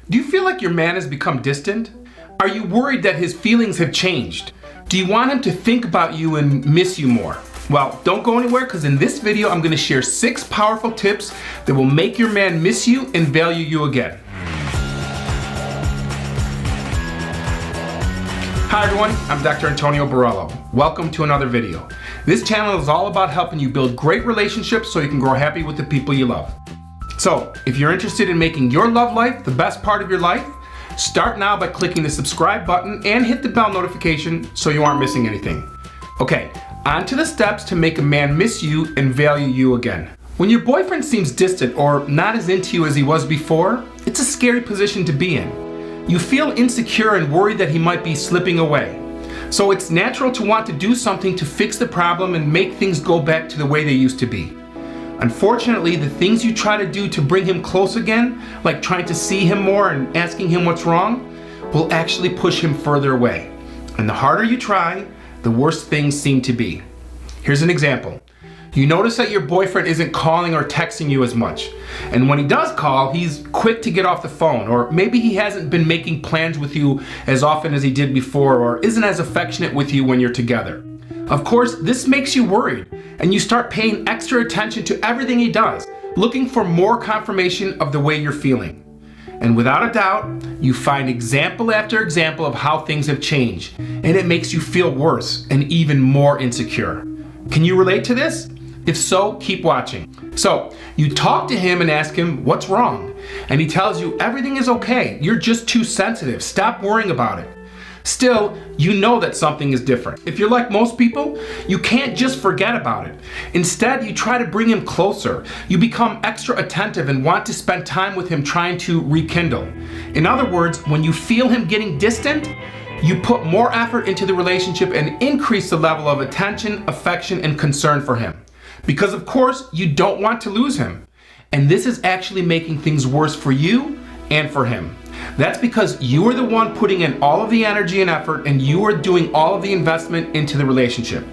Do you feel like your man has become distant? Are you worried that his feelings have changed? Do you want him to think about you and miss you more? Well, don't go anywhere, because in this video I'm going to share 6 powerful tips that will make your man miss you and value you again. Hi everyone, I'm Dr. Antonio Borrello. Welcome to another video. This channel is all about helping you build great relationships so you can grow happy with the people you love. So, if you're interested in making your love life the best part of your life, start now by clicking the subscribe button and hit the bell notification so you aren't missing anything. Okay, on to the steps to make a man miss you and value you again. When your boyfriend seems distant or not as into you as he was before, it's a scary position to be in. You feel insecure and worried that he might be slipping away. So it's natural to want to do something to fix the problem and make things go back to the way they used to be. Unfortunately, the things you try to do to bring him close again, like trying to see him more and asking him what's wrong, will actually push him further away. And the harder you try, the worse things seem to be. Here's an example. You notice that your boyfriend isn't calling or texting you as much. And when he does call, he's quick to get off the phone. Or maybe he hasn't been making plans with you as often as he did before, or isn't as affectionate with you when you're together. Of course, this makes you worried, and you start paying extra attention to everything he does, looking for more confirmation of the way you're feeling. And without a doubt, you find example after example of how things have changed, and it makes you feel worse and even more insecure. Can you relate to this? If so, keep watching. So, you talk to him and ask him what's wrong, and he tells you everything is okay, you're just too sensitive, stop worrying about it. Still, you know that something is different. If you're like most people, you can't just forget about it. Instead, you try to bring him closer. You become extra attentive and want to spend time with him trying to rekindle. In other words, when you feel him getting distant, you put more effort into the relationship and increase the level of attention, affection, and concern for him. Because of course, you don't want to lose him. And this is actually making things worse for you and for him. That's because you are the one putting in all of the energy and effort, and you are doing all of the investment into the relationship.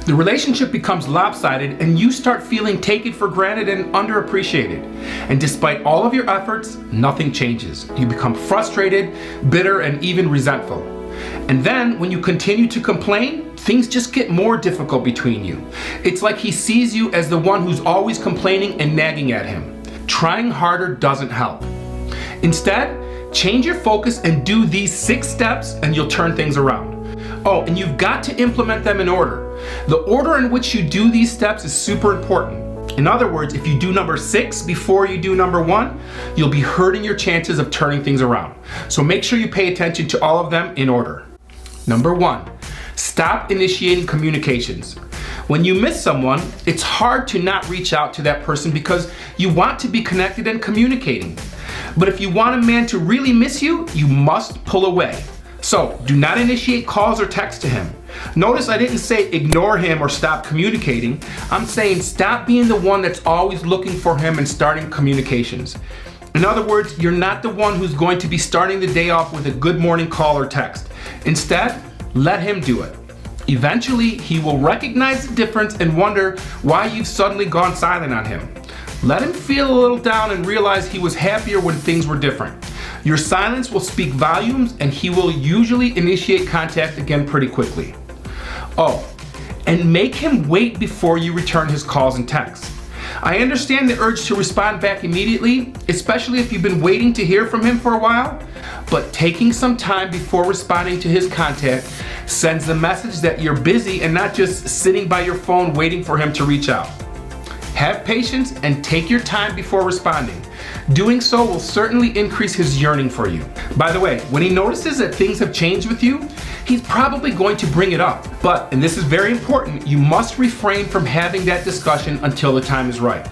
The relationship becomes lopsided, and you start feeling taken for granted and underappreciated. And despite all of your efforts, nothing changes. You become frustrated, bitter, and even resentful. And then, when you continue to complain, things just get more difficult between you. It's like he sees you as the one who's always complaining and nagging at him. Trying harder doesn't help. Instead, change your focus and do these 6 steps and you'll turn things around. Oh, and you've got to implement them in order. The order in which you do these steps is super important. In other words, if you do number 6 before you do number 1, you'll be hurting your chances of turning things around. So make sure you pay attention to all of them in order. Number 1, stop initiating communications. When you miss someone, it's hard to not reach out to that person because you want to be connected and communicating. But if you want a man to really miss you, you must pull away. So, do not initiate calls or texts to him. Notice I didn't say ignore him or stop communicating. I'm saying stop being the one that's always looking for him and starting communications. In other words, you're not the one who's going to be starting the day off with a good morning call or text. Instead, let him do it. Eventually, he will recognize the difference and wonder why you've suddenly gone silent on him. Let him feel a little down and realize he was happier when things were different. Your silence will speak volumes, and he will usually initiate contact again pretty quickly. Oh, and make him wait before you return his calls and texts. I understand the urge to respond back immediately, especially if you've been waiting to hear from him for a while, but taking some time before responding to his contact sends the message that you're busy and not just sitting by your phone waiting for him to reach out. Have patience and take your time before responding. Doing so will certainly increase his yearning for you. By the way, when he notices that things have changed with you, he's probably going to bring it up. But, and this is very important, you must refrain from having that discussion until the time is right.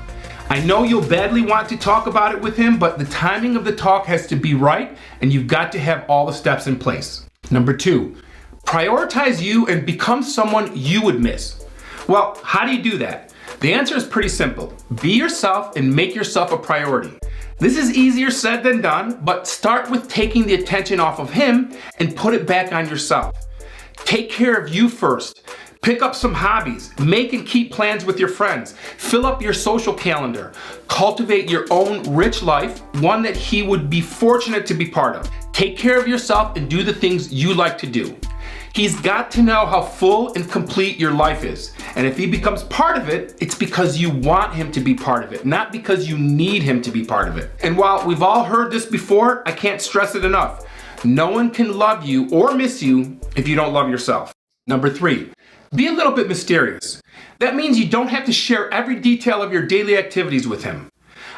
I know you'll badly want to talk about it with him, but the timing of the talk has to be right, and you've got to have all the steps in place. Number 2, prioritize you and become someone you would miss. Well, how do you do that? The answer is pretty simple. Be yourself and make yourself a priority. This is easier said than done, but start with taking the attention off of him and put it back on yourself. Take care of you first. Pick up some hobbies. Make and keep plans with your friends. Fill up your social calendar. Cultivate your own rich life, one that he would be fortunate to be part of. Take care of yourself and do the things you like to do. He's got to know how full and complete your life is. And if he becomes part of it, it's because you want him to be part of it, not because you need him to be part of it. And while we've all heard this before, I can't stress it enough. No one can love you or miss you if you don't love yourself. Number 3, be a little bit mysterious. That means you don't have to share every detail of your daily activities with him.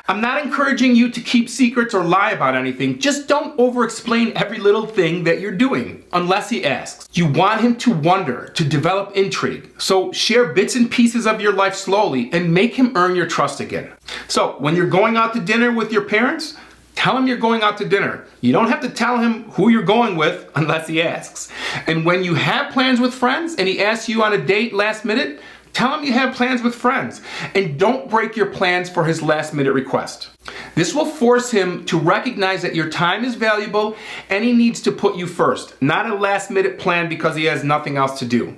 I'm not encouraging you to keep secrets or lie about anything. Just don't over-explain every little thing that you're doing unless he asks. You want him to wonder, to develop intrigue. So share bits and pieces of your life slowly and make him earn your trust again. So when you're going out to dinner with your parents, tell him you're going out to dinner. You don't have to tell him who you're going with unless he asks. And when you have plans with friends and he asks you on a date last minute, tell him you have plans with friends, and don't break your plans for his last minute request. This will force him to recognize that your time is valuable and he needs to put you first, not a last minute plan because he has nothing else to do.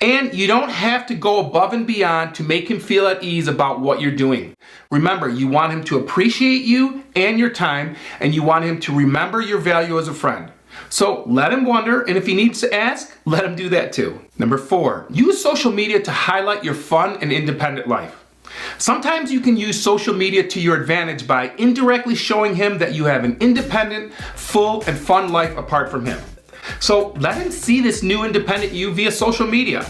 And you don't have to go above and beyond to make him feel at ease about what you're doing. Remember, you want him to appreciate you and your time, and you want him to remember your value as a friend. So let him wonder, and if he needs to ask, let him do that too. Number 4, use social media to highlight your fun and independent life. Sometimes you can use social media to your advantage by indirectly showing him that you have an independent, full, and fun life apart from him. So let him see this new independent you via social media.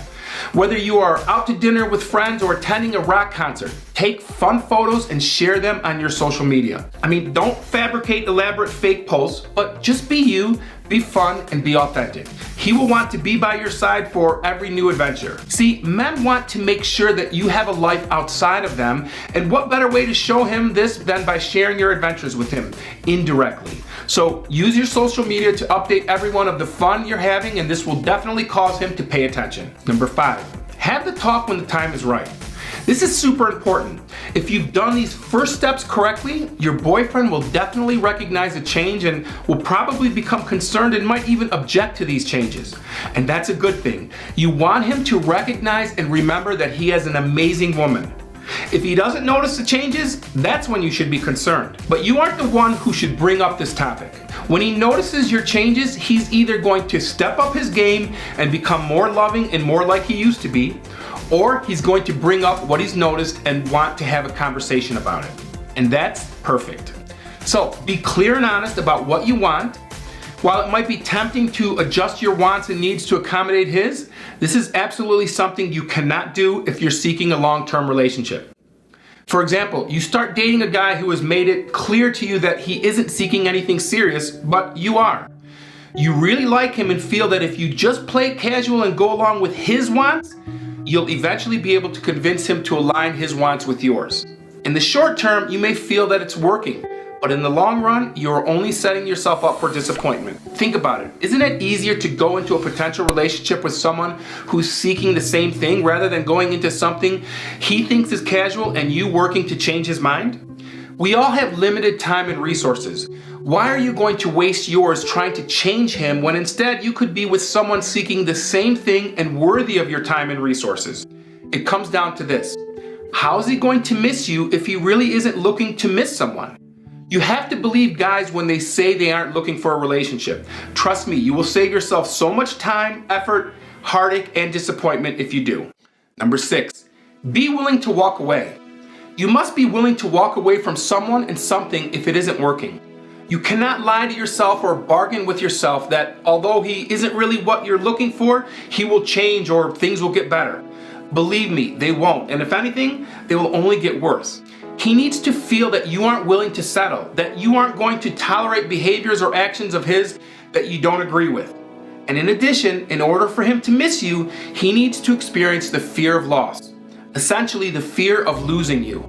Whether you are out to dinner with friends or attending a rock concert, take fun photos and share them on your social media. I mean, don't fabricate elaborate fake posts, but just be you, be fun, and be authentic. He will want to be by your side for every new adventure. See, men want to make sure that you have a life outside of them, and what better way to show him this than by sharing your adventures with him indirectly. So use your social media to update everyone of the fun you're having, and this will definitely cause him to pay attention. Number 5, have the talk when the time is right. This is super important. If you've done these first steps correctly, your boyfriend will definitely recognize a change and will probably become concerned and might even object to these changes. And that's a good thing. You want him to recognize and remember that he has an amazing woman. If he doesn't notice the changes, that's when you should be concerned. But you aren't the one who should bring up this topic. When he notices your changes, he's either going to step up his game and become more loving and more like he used to be, or he's going to bring up what he's noticed and want to have a conversation about it. And that's perfect. So be clear and honest about what you want. While it might be tempting to adjust your wants and needs to accommodate his, this is absolutely something you cannot do if you're seeking a long-term relationship. For example, you start dating a guy who has made it clear to you that he isn't seeking anything serious, but you are. You really like him and feel that if you just play casual and go along with his wants, you'll eventually be able to convince him to align his wants with yours. In the short term, you may feel that it's working, but in the long run, you're only setting yourself up for disappointment. Think about it. Isn't it easier to go into a potential relationship with someone who's seeking the same thing rather than going into something he thinks is casual and you working to change his mind? We all have limited time and resources. Why are you going to waste yours trying to change him when instead you could be with someone seeking the same thing and worthy of your time and resources? It comes down to this. How is he going to miss you if he really isn't looking to miss someone? You have to believe guys when they say they aren't looking for a relationship. Trust me, you will save yourself so much time, effort, heartache, and disappointment if you do. Number 6, be willing to walk away. You must be willing to walk away from someone and something if it isn't working. You cannot lie to yourself or bargain with yourself that although he isn't really what you're looking for, he will change or things will get better. Believe me, they won't, and if anything, they will only get worse. He needs to feel that you aren't willing to settle, that you aren't going to tolerate behaviors or actions of his that you don't agree with. And in addition, in order for him to miss you, he needs to experience the fear of loss, essentially the fear of losing you.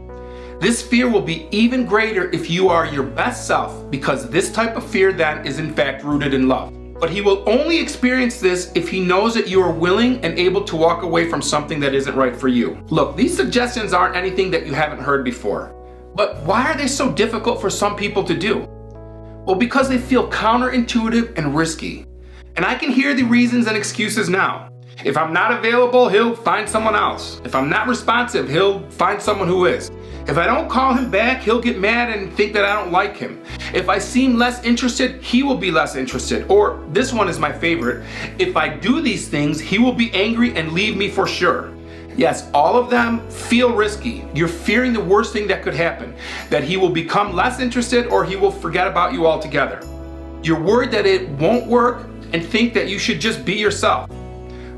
This fear will be even greater if you are your best self, because this type of fear then is in fact rooted in love. But he will only experience this if he knows that you are willing and able to walk away from something that isn't right for you. Look, these suggestions aren't anything that you haven't heard before. But why are they so difficult for some people to do? Well, because they feel counterintuitive and risky. And I can hear the reasons and excuses now. If I'm not available, he'll find someone else. If I'm not responsive, he'll find someone who is. If I don't call him back, he'll get mad and think that I don't like him. If I seem less interested, he will be less interested. Or this one is my favorite. If I do these things, he will be angry and leave me for sure. Yes, all of them feel risky. You're fearing the worst thing that could happen, that he will become less interested or he will forget about you altogether. You're worried that it won't work and think that you should just be yourself.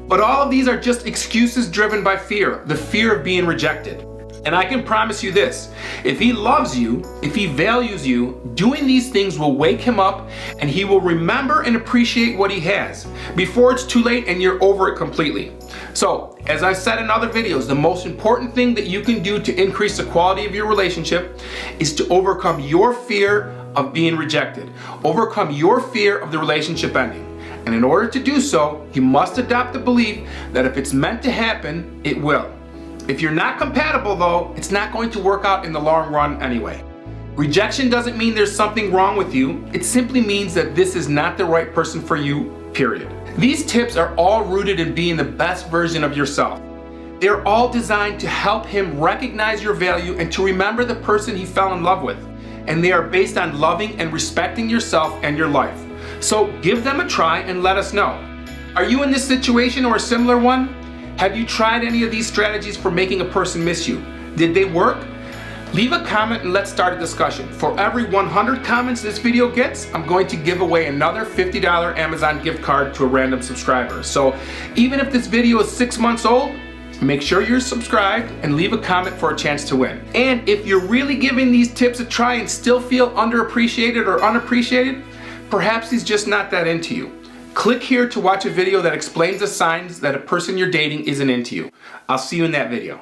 But all of these are just excuses driven by fear, the fear of being rejected. And I can promise you this, if he loves you, if he values you, doing these things will wake him up and he will remember and appreciate what he has before it's too late and you're over it completely. So, as I've said in other videos, the most important thing that you can do to increase the quality of your relationship is to overcome your fear of being rejected. Overcome your fear of the relationship ending. And in order to do so, you must adopt the belief that if it's meant to happen, it will. If you're not compatible though, it's not going to work out in the long run anyway. Rejection doesn't mean there's something wrong with you. It simply means that this is not the right person for you, period. These tips are all rooted in being the best version of yourself. They're all designed to help him recognize your value and to remember the person he fell in love with. And they are based on loving and respecting yourself and your life. So give them a try and let us know. Are you in this situation or a similar one? Have you tried any of these strategies for making a person miss you? Did they work? Leave a comment and let's start a discussion. For every 100 comments this video gets, I'm going to give away another $50 Amazon gift card to a random subscriber. So even if this video is 6 months old, make sure you're subscribed and leave a comment for a chance to win. And if you're really giving these tips a try and still feel underappreciated or unappreciated, perhaps he's just not that into you. Click here to watch a video that explains the signs that a person you're dating isn't into you. I'll see you in that video.